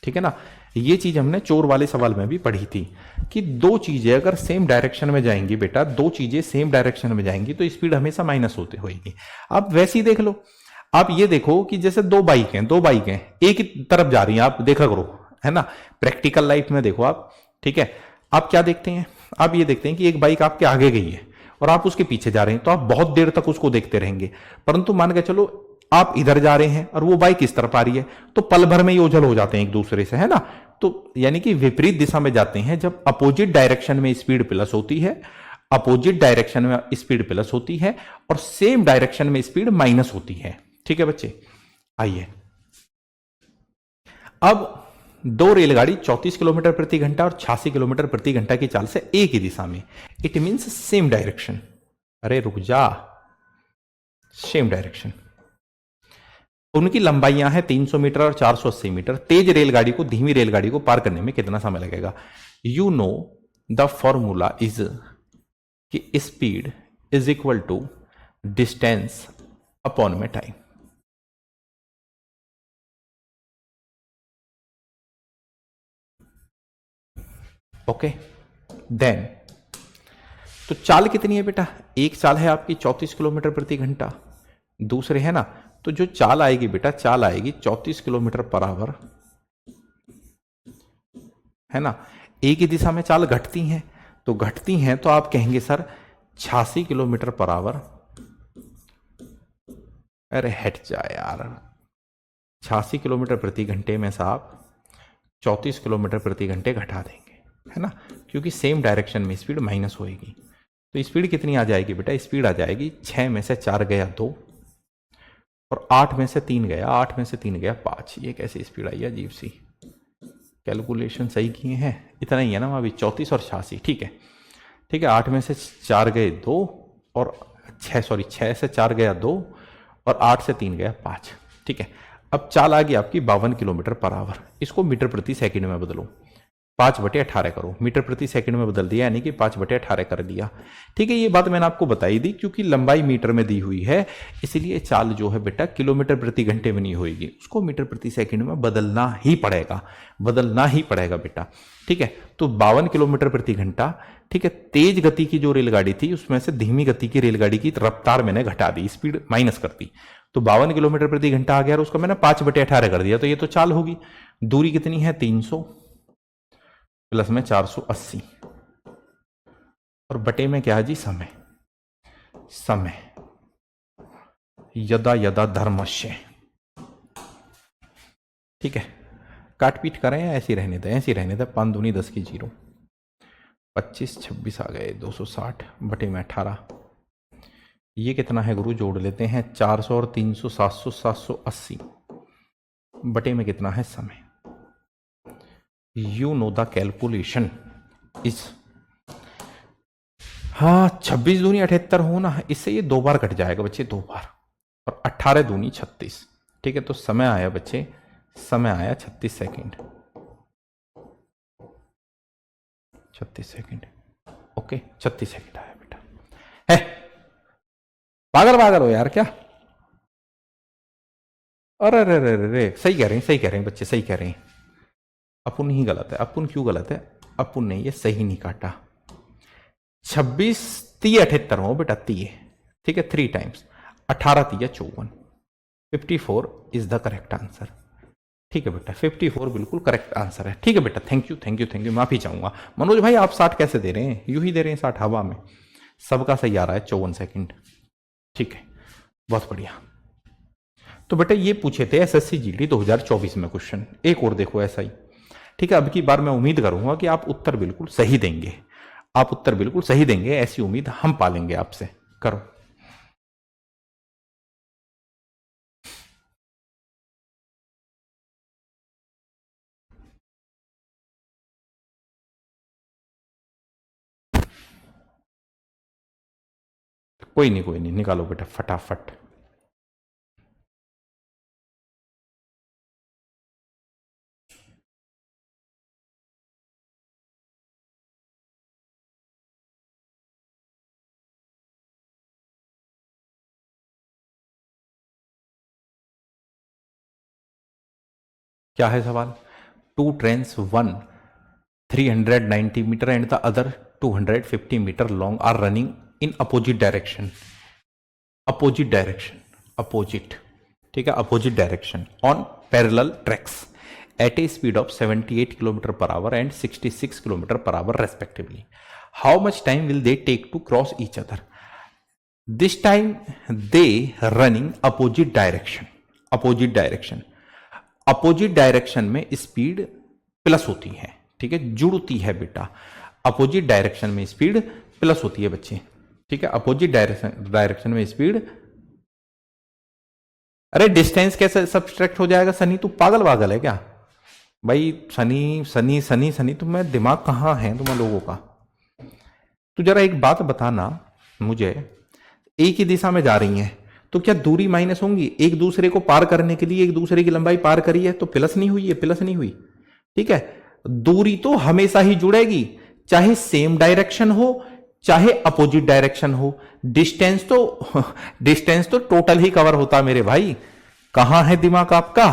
ठीक है ना। ये चीज हमने चोर वाले सवाल में भी पढ़ी थी कि दो चीजें अगर सेम डायरेक्शन में जाएंगी बेटा, दो चीजें सेम डायरेक्शन में जाएंगी तो स्पीड हमेशा माइनस होती होगी। आप वैसे ही देख लो, आप ये देखो कि जैसे दो बाइक हैं, एक ही तरफ जा रही हैं, आप देखा करो, है ना। प्रैक्टिकल लाइफ में देखो आप, ठीक है। आप क्या देखते हैं, आप ये देखते हैं कि एक बाइक आपके आगे गई है और आप उसके पीछे जा रहे हैं, तो आप बहुत देर तक उसको देखते रहेंगे। परंतु मान के चलो आप इधर जा रहे हैं और वो बाइक इस तरफ आ रही है, तो पल भर में ही ओझल हो जाते हैं एक दूसरे से, है ना। तो यानी कि विपरीत दिशा में जाते हैं जब अपोजिट डायरेक्शन में स्पीड प्लस होती है, अपोजिट डायरेक्शन में स्पीड प्लस होती है और सेम डायरेक्शन में स्पीड माइनस होती है, ठीक है बच्चे। आइए अब दो रेलगाड़ी 34 किलोमीटर प्रति घंटा और 86 किलोमीटर प्रति घंटा की चाल से एक ही दिशा में, इट मींस सेम डायरेक्शन। अरे रुक जा, सेम डायरेक्शन। उनकी लंबाइयां हैं 300 मीटर और 480 मीटर। तेज रेलगाड़ी को धीमी रेलगाड़ी को पार करने में कितना समय लगेगा। You know the formula is कि speed is equal to distance upon में टाइम। ओके देन, तो चाल कितनी है बेटा, एक चाल है आपकी 34 किलोमीटर प्रति घंटा, दूसरे है ना, तो जो चाल आएगी बेटा, चाल आएगी 34 किलोमीटर पर आवर, है ना। एक ही दिशा में चाल घटती हैं, तो घटती हैं तो आप कहेंगे सर 86 किलोमीटर पर आवर। अरे हट जा यार, 86 किलोमीटर प्रति घंटे में से आप 34 किलोमीटर प्रति घंटे घटा देंगे, है ना, क्योंकि सेम डायरेक्शन में स्पीड माइनस होएगी। तो स्पीड कितनी आ जाएगी बेटा, स्पीड आ जाएगी 6 में से 4 गया 2 और 8 में से 3 गया, 8 में से 3 गया 5। ये कैसी स्पीड आई है, अजीब सी। कैलकुलेशन सही किए हैं, इतना ही है ना अभी, 34 और 86, ठीक है, ठीक है। 8 में से 4 गए 2 और 6 से 4 गया 2 और 8 से 3 गया 5, ठीक है। अब चाल आ गई आपकी 52 किलोमीटर पर आवर। इसको मीटर प्रति सेकंड में बदलो, 5/18 करो, मीटर प्रति सेकंड में बदल दिया, यानी कि 5/18 कर दिया, ठीक है। ये बात मैंने आपको बताई दी, क्योंकि लंबाई मीटर में दी हुई है, इसलिए चाल जो है बेटा किलोमीटर प्रति घंटे में नहीं होगी, उसको मीटर प्रति सेकंड में बदलना ही पड़ेगा, बदलना ही पड़ेगा बेटा, ठीक है। तो 52 किलोमीटर प्रति घंटा, ठीक है। तेज गति की जो रेलगाड़ी थी उसमें से धीमी गति की रेलगाड़ी की रफ्तार मैंने घटा दी, स्पीड माइनस कर दी, तो 52 किलोमीटर प्रति घंटा आ गया और उसको मैंने 5/18 कर दिया, तो ये तो चाल होगी। दूरी कितनी है 300 प्लस में 480 और बटे में क्या है जी, समय। समय यदा यदा धर्मस्य, ठीक है। काट पीट करें या ऐसी रहने दें, ऐसी रहने दें। 5 दूनी 10 की 0, 25 26 आ गए 260 बटे में 18। ये कितना है गुरु, जोड़ लेते हैं, 400 और 300 700 780 बटे में कितना है समय। You know the calculation is, हाँ 26 दूनी 78 हो ना, इससे ये 2 बार कट जाएगा बच्चे, 2 बार, और 18 दूनी 36, ठीक है। तो समय आया बच्चे, समय आया 36 सेकेंड, 36 सेकेंड, ओके 36 सेकेंड आया बेटा। है पागल पागल हो यार क्या, अरे अरे अरे अरे, सही कह रहे हैं, सही कह रहे हैं बच्चे, सही कह रहे हैं। अपुन ही गलत है, अपुन क्यों गलत है, अपुन ने ये सही नहीं काटा। 26 3 78 हो बेटा, 3, ठीक है, 3 times 18 3 54, 54 is the correct answer, ठीक है बेटा। 54 बिल्कुल करेक्ट आंसर है, ठीक है बेटा। Thank you thank you thank you, माफी चाहूंगा। मनोज भाई आप 60 कैसे दे रहे हैं, यूं ही दे रहे हैं 60 हवा में, सबका सही आ रहा है 54 सेकंड, ठीक है, बहुत बढ़िया। तो बेटा ये पूछे थे एसएससी जीडी 2024 में क्वेश्चन, एक और देखो ऐसा ही, ठीक है। अब की बार मैं उम्मीद करूंगा कि आप उत्तर बिल्कुल सही देंगे, आप उत्तर बिल्कुल सही देंगे, ऐसी उम्मीद हम पालेंगे आपसे। करो। कोई नहीं, निकालो बेटा फटाफट। क्या है सवाल? Two trains, one 390 metre and the other 250 metre long are running in opposite direction. Opposite direction, opposite, ठीक है, opposite direction on parallel tracks at a speed of 78 kilometre per hour and 66 kilometre per hour respectively. How much time will they take to cross each other? This time they running opposite direction. Opposite direction, opposite direction में speed plus होती है, ठीक है, जुड़ती है बेटा। Opposite direction में speed plus होती है बच्चे, ठीक है, अपोजिट डायरेक्शन में स्पीड। अरे डिस्टेंस कैसे सब्सट्रैक्ट हो जाएगा सनी? तू पागल वागल है क्या भाई? सनी सनी सनी सनी तुम्हें दिमाग कहां है तुम लोगों का? तू जरा एक बात बताना मुझे, एक ही दिशा में जा रही है तो क्या दूरी माइनस होंगी? एक दूसरे को पार करने के लिए एक दूसरे की लंबाई पार करी है तो प्लस नहीं हुई है? प्लस नहीं हुई, ठीक है। दूरी तो हमेशा ही जुड़ेगी, चाहे सेम डायरेक्शन हो चाहे अपोजिट डायरेक्शन हो। डिस्टेंस तो डिस्टेंस तो टोटल ही कवर होता मेरे भाई। कहां है दिमाग आपका,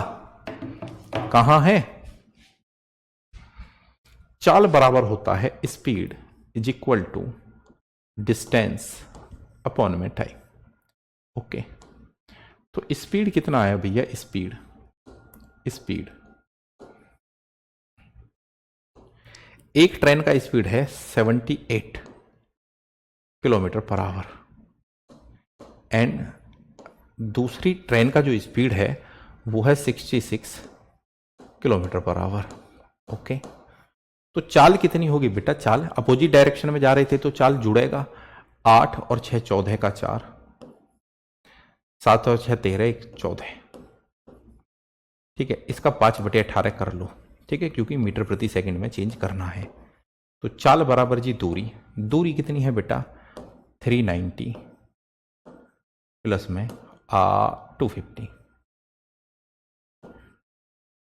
कहां है? चाल बराबर होता है speed is equal to distance upon में टाइम। ओके, तो स्पीड कितना आया भैया? स्पीड, स्पीड एक ट्रेन का स्पीड है 78 किलोमीटर पर आवर एंड दूसरी ट्रेन का जो स्पीड है वो है 66 किलोमीटर पर आवर। ओके, तो चाल कितनी होगी बेटा? चाल अपोजिट डायरेक्शन में जा रहे थे तो चाल जुड़ेगा। 8 और 6 14 का 4, 7 और 6 13, 14, ठीक है। इसका 5/18 कर लो, ठीक है, क्योंकि मीटर प्रति सेकंड में चेंज करना है। तो चाल बराबर जी दूरी, दूरी कितनी है बेटा? 390 प्लस में 250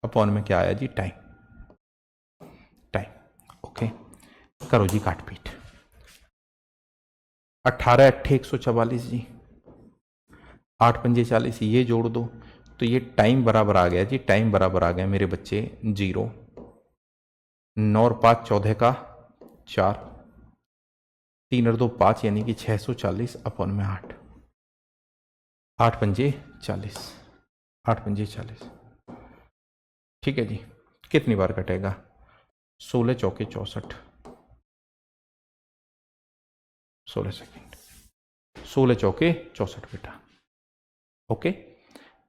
अपॉन में क्या आया जी? Time, time. ओके, करो जी काट पीट। 18 अट्ठे 144 जी, 8 पंजे 40, ये जोड़ दो तो ये टाइम बराबर आ गया जी, टाइम बराबर आ गया मेरे बच्चे 0। 9 और 5 14 का 4, 3 और 2 5 यानी कि 640 अपॉन में 8, 8 पंजे 40, 8 पंजे 40, ठीक है जी। कितनी बार कटेगा? 16 चौके 64, 16 सेकेंड, 16 चौके 64 बेटा। ओके,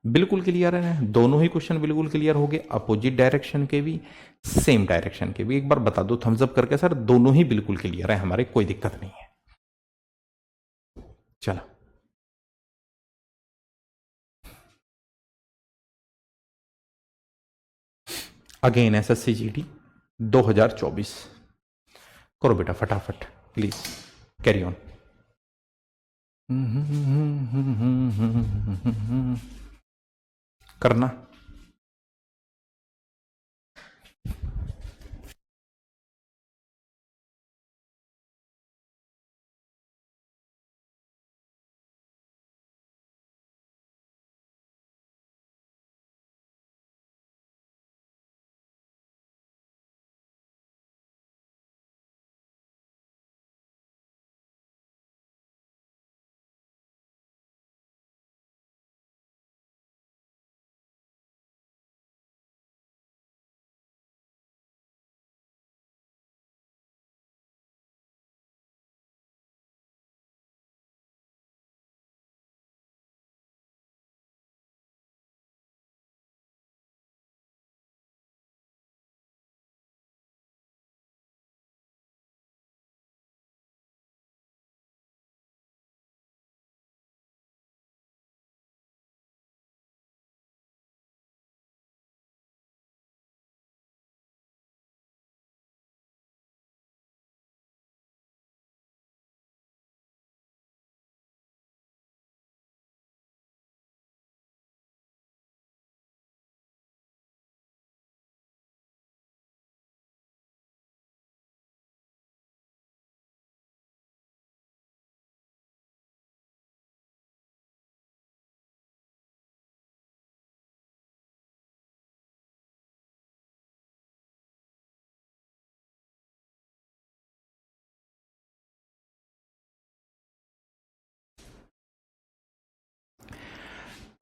बिल्कुल क्लियर है, दोनों ही क्वेश्चन बिल्कुल क्लियर हो गए, अपोजिट डायरेक्शन के भी सेम डायरेक्शन के भी। एक बार बता दो थम्स अप करके सर, दोनों ही बिल्कुल क्लियर है हमारे, कोई दिक्कत नहीं है। चलो अगेन एसएससी जीडी 2024, करो बेटा फटाफट प्लीज, कैरी ऑन। करना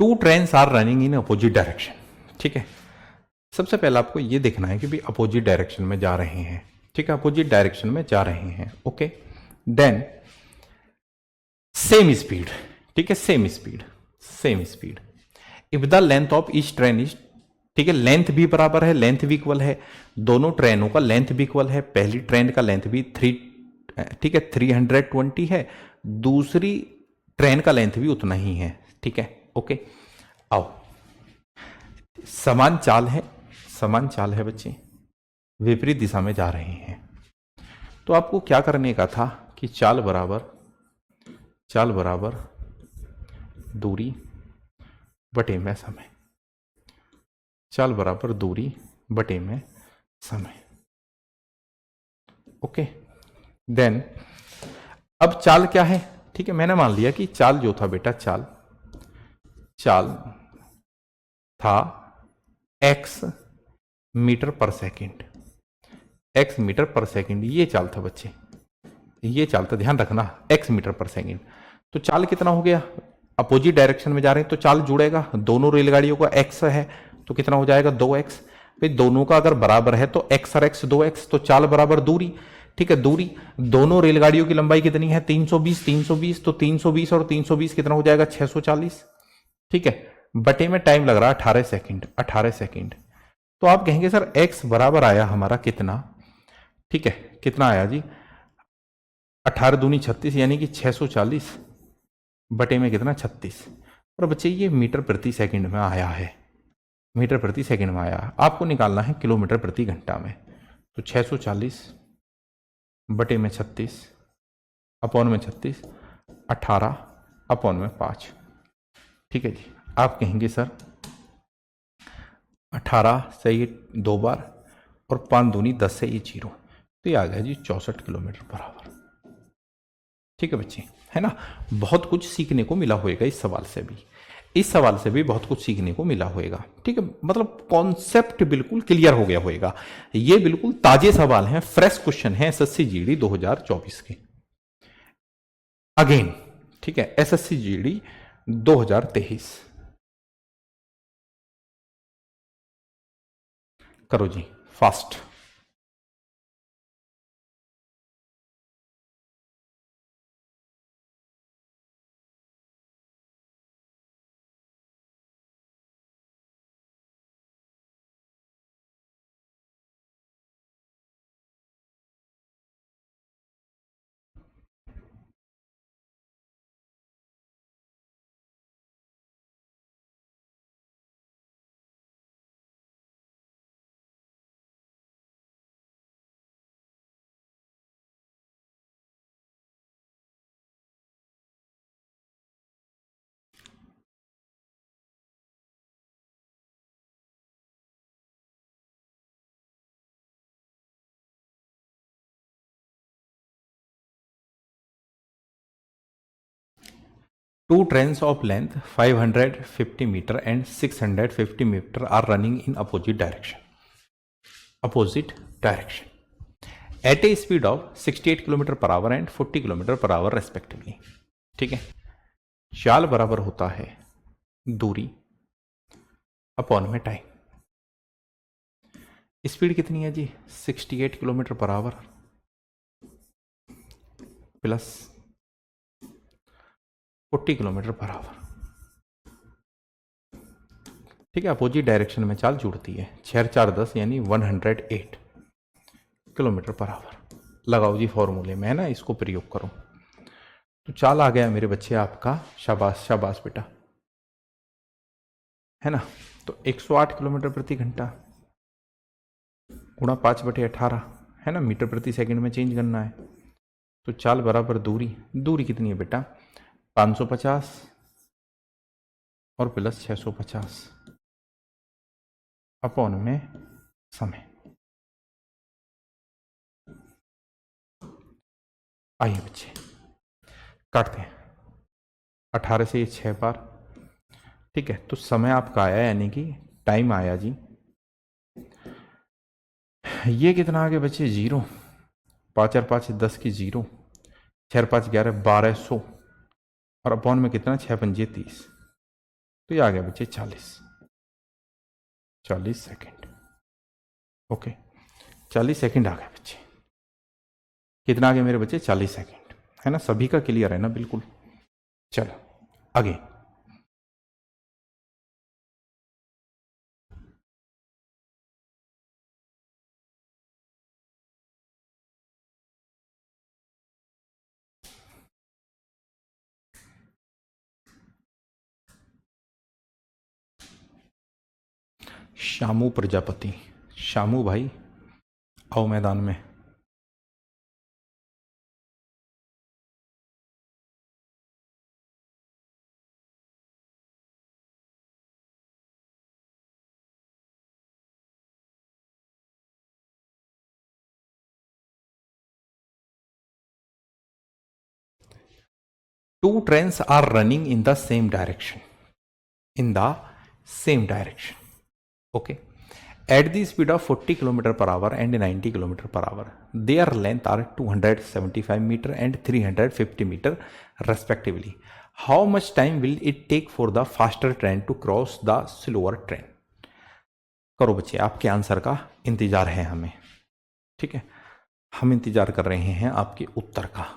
two trains are running in opposite direction, ठीक है। सबसे पहले आपको ये देखना है कि भी अपोजिट डायरेक्शन में जा रहे हैं, ठीक है, अपोजिट डायरेक्शन में जा रहे हैं, ओके। देन सेम स्पीड, ठीक है, same speed, same speed. If the length of each train is, ठीक है, लेंथ भी बराबर है, लेंथ भी इक्वल है, दोनों ट्रेनों का लेंथ भी इक्वल है। पहली ट्रेन का लेंथ भी 3, ठीक है, 320 है, दूसरी ट्रेन का लेंथ भी उतना ही है, ठीक है, ओके। आओ, समान चाल है, समान चाल है बच्चे, विपरीत दिशा में जा रहे हैं। तो आपको क्या करने का था कि चाल बराबर दूरी बटे में समय, चाल बराबर दूरी बटे में समय, ओके। देन अब चाल क्या है, ठीक है, मैंने मान लिया कि चाल जो था बेटा, चाल था x मीटर पर सेकंड, x मीटर पर सेकंड, ये चाल था बच्चे, ये चाल था, ध्यान रखना, x मीटर पर सेकंड। तो चाल कितना हो गया, अपोजिट डायरेक्शन में जा रहे हैं तो चाल जुड़ेगा, दोनों रेलगाड़ियों का x है तो कितना हो जाएगा 2x। भाई दोनों का अगर बराबर है तो x और x 2x, तो चाल बराबर दूरी, ठीक है, दूरी, दोनों रेलगाड़ियों की लंबाई कितनी है 320, तो 320 और 320 कितना हो जाएगा 640, ठीक है, बटे में टाइम लग रहा है 18 सेकंड। तो आप कहेंगे सर x बराबर आया हमारा कितना, ठीक है, कितना आया जी 18 दूनी 36, यानी कि 640 बटे में कितना 36। और बच्चे ये मीटर प्रति सेकंड में आया है, मीटर प्रति सेकंड में आया, आपको निकालना है किलोमीटर प्रति घंटा में। तो 640 बटे में 36 अपॉन में 36, 18 अपॉन में 5, ठीक है जी। आप कहेंगे सर 18 से ये 2 बार और 5 दूनी 10 से ये 0, तो ये आ गया जी 64 किलोमीटर पर आवर, ठीक है बच्चे, है ना। बहुत कुछ सीखने को मिला होगा इस सवाल से भी, इस सवाल से भी बहुत कुछ सीखने को मिला होगा, ठीक है, मतलब कॉन्सेप्ट बिल्कुल क्लियर हो गया होगा। ये बिल्कुल ताजे सवाल हैं, फ्रेश क्वेश्चन है एसएससी जीडी 2024 के, अगेन, ठीक है, एसएससी जीडी 2023। करो जी fast. Two trains of length 550 meter and 650 meter are running in opposite direction. Opposite direction. At a speed of 68 km per hour and 40 km per hour respectively. ठीक है, चाल बराबर होता है दूरी अपॉन में टाइम। स्पीड कितनी है जी 68 kilometre per our plus 40 kilometre per our, ठीक है। अपोजिट डायरेक्शन में चाल जुड़ती है, 6 4 10 यानी 108 किलोमीटर पर आवर। लगाओ जी फॉर्मूले में, है ना, इसको प्रयोग करो तो चाल आ गया मेरे बच्चे आपका, शाबाश शाबाश बेटा, है ना। तो 108 किलोमीटर प्रति घंटा गुणा 5/18, है ना, मीटर प्रति सेकंड में चेंज करना है। तो चाल बराबर दूरी, दूरी कितनी है बेटा 550 और प्लस 650 अपॉन में समय। आइए बच्चे काटते हैं, 18 से ये 6 बार, ठीक है। तो समय आपका आया यानी कि टाइम आया जी, ये कितना आ गया बच्चे 0, 5 और 5 10 की 0, 6 और 5 11 1200 और अपॉन में कितना 6 5 30, तो ये आ गया बच्चे 40 सेकंड। ओके, 40 सेकंड आ गए बच्चे। कितना आ गया मेरे बच्चे? 40 सेकंड, है ना? सभी का क्लियर है ना? बिल्कुल। चलो आगे। शामू प्रजापति, शामू भाई आओ मैदान में। Two trains are running in the same direction. In the same direction. Okay. At the speed of 40 km per hour and 90 km per hour. Their length are 275 meter and 350 meter respectively. How much time will it take for the faster train to cross the slower train? करो बच्चे, आपके answer का इंतजार है हमें। ठीक है, हम इंतजार कर रहे हैं आपके उत्तर का।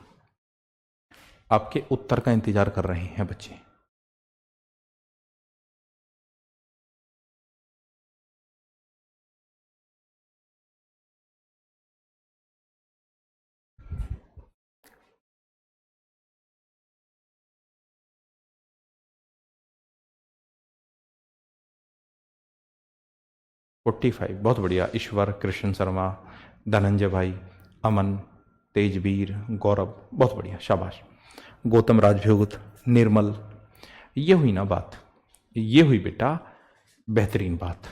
आपके उत्तर का इंतजार कर रहे हैं बच्चे। फोर्टी 45, बहुत बढ़िया। ईश्वर, कृष्ण शर्मा, धनंजय भाई, अमन, तेजवीर, गौरव, बहुत बढ़िया, शाबाश। गौतम राजभोग, निर्मल, ये हुई ना बात, ये हुई बेटा बेहतरीन बात।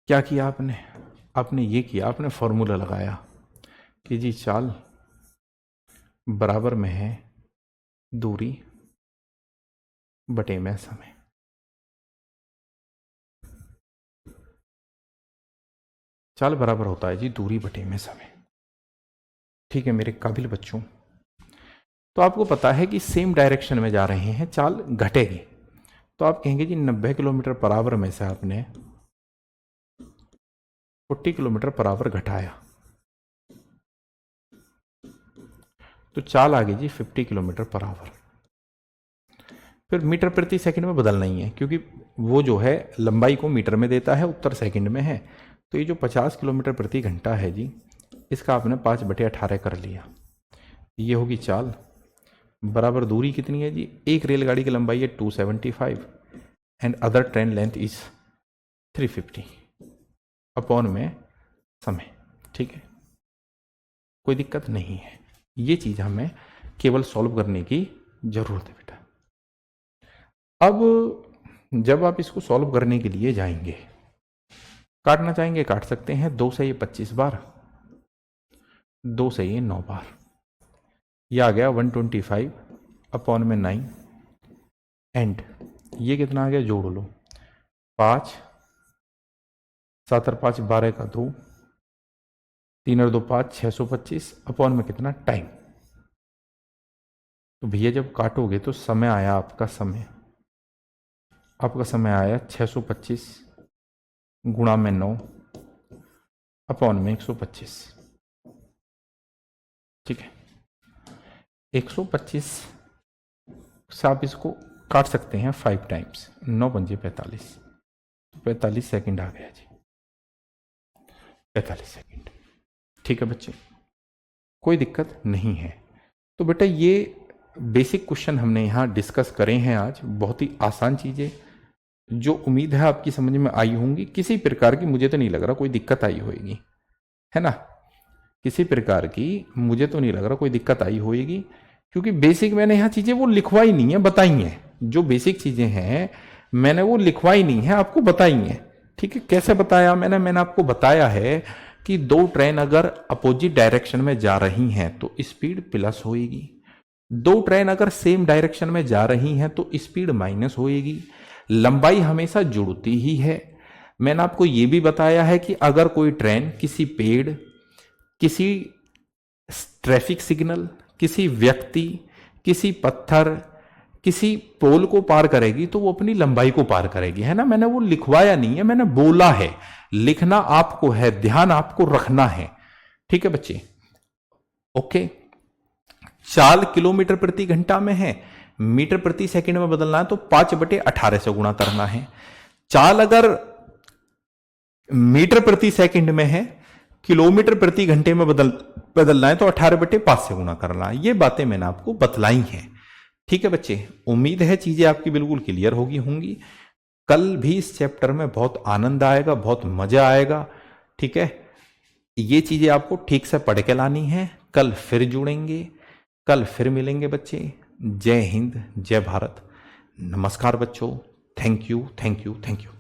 क्या किया आपने? आपने ये किया, आपने फॉर्मूला लगाया कि जी चाल बराबर में है दूरी बटे में समय। चाल बराबर होता है जी दूरी बटे में समय। ठीक है मेरे काबिल बच्चों, तो आपको पता है कि सेम डायरेक्शन में जा रहे हैं, चाल घटेगी। तो आप कहेंगे जी 90 किलोमीटर पर आवर में से आपने 40 किलोमीटर पर आवर घटाया, तो चाल आ गई जी 50 किलोमीटर पर आवर। फिर मीटर प्रति सेकंड में बदलना ही है, क्योंकि वो जो है लंबाई को मीटर में देता है, उत्तर सेकंड में है। तो ये जो 50 किलोमीटर प्रति घंटा है जी, इसका आपने 5/18 कर लिया। ये होगी चाल बराबर दूरी कितनी है जी? एक रेलगाड़ी की लंबाई है 275 and other train length is 350 upon में समय। ठीक है, कोई दिक्कत नहीं है। ये चीज हमें केवल सॉल्व करने की जरूरत है बेटा। अब जब आप इसको सॉल्व करने के लिए जाएंगे, काटना चाहेंगे काट सकते हैं। 2 से ये 25 बार, 2 से ये 9 बार, ये आ गया 125 अपॉन में 9 एंड ये कितना आ गया? जोड़ लो, 5 7 और 5 12 का 2, 3 और 2 5, 625 अपॉन में कितना? टाइम। तो भैया जब काटोगे तो समय आया आपका समय आया 625 गुणा में 9 अपॉन में 125। ठीक है, 125 से आप इसको काट सकते हैं 5 टाइम्स, 9 पंजे 45, 45 सेकंड आ गया जी, 45 सेकंड। ठीक है बच्चे, कोई दिक्कत नहीं है। तो बेटा ये बेसिक क्वेश्चन हमने यहाँ डिस्कस करे हैं आज, बहुत ही आसान चीजें जो उम्मीद है आपकी समझ में आई होंगी। किसी प्रकार की मुझे तो नहीं लग रहा कोई दिक्कत आई होगी, है ना? किसी प्रकार की मुझे तो नहीं लग रहा कोई दिक्कत आई होगी, क्योंकि बेसिक मैंने यहाँ चीजें वो लिखवाई नहीं है, बताई हैं। जो बेसिक चीजें हैं मैंने वो लिखवाई नहीं है, आपको बताई हैं। ठीक है, कैसे बताया मैंने आपको बताया है कि 2 ट्रेन अगर अपोजिट डायरेक्शन में जा रही हैं तो स्पीड प्लस होएगी, 2 ट्रेन अगर सेम डायरेक्शन में जा रही हैं तो स्पीड माइनस होएगी। लंबाई हमेशा जुड़ती ही है। मैंने आपको यह भी बताया है कि अगर कोई ट्रेन किसी पेड़, किसी ट्रैफिक सिग्नल, किसी व्यक्ति, किसी पत्थर, किसी पोल को पार करेगी तो वो अपनी लंबाई को पार करेगी, है ना। मैंने वो लिखवाया नहीं है, मैंने बोला है। लिखना आपको है, ध्यान आपको रखना है, ठीक है बच्चे। ओके, चाल किलोमीटर प्रति घंटा में है, मीटर प्रति सेकंड में बदलना है तो 5/18 से गुणा करना है। चाल अगर मीटर प्रति सेकंड में है, किलोमीटर प्रति घंटे में बदलना है तो 18/5 से गुणा करना है। ये बातें मैंने आपको बतलाई हैं, ठीक है बच्चे। उम्मीद है चीजें आपकी बिल्कुल क्लियर होंगी। कल भी इस चैप्टर में बहुत आनंद आएगा, बहुत मजा आएगा, ठीक है। ये चीजें आपको ठीक से पढ़ के लानी है। कल फिर जुड़ेंगे, कल फिर मिलेंगे बच्चे। जय हिंद, जय भारत, नमस्कार बच्चों। Thank you, thank you, thank you.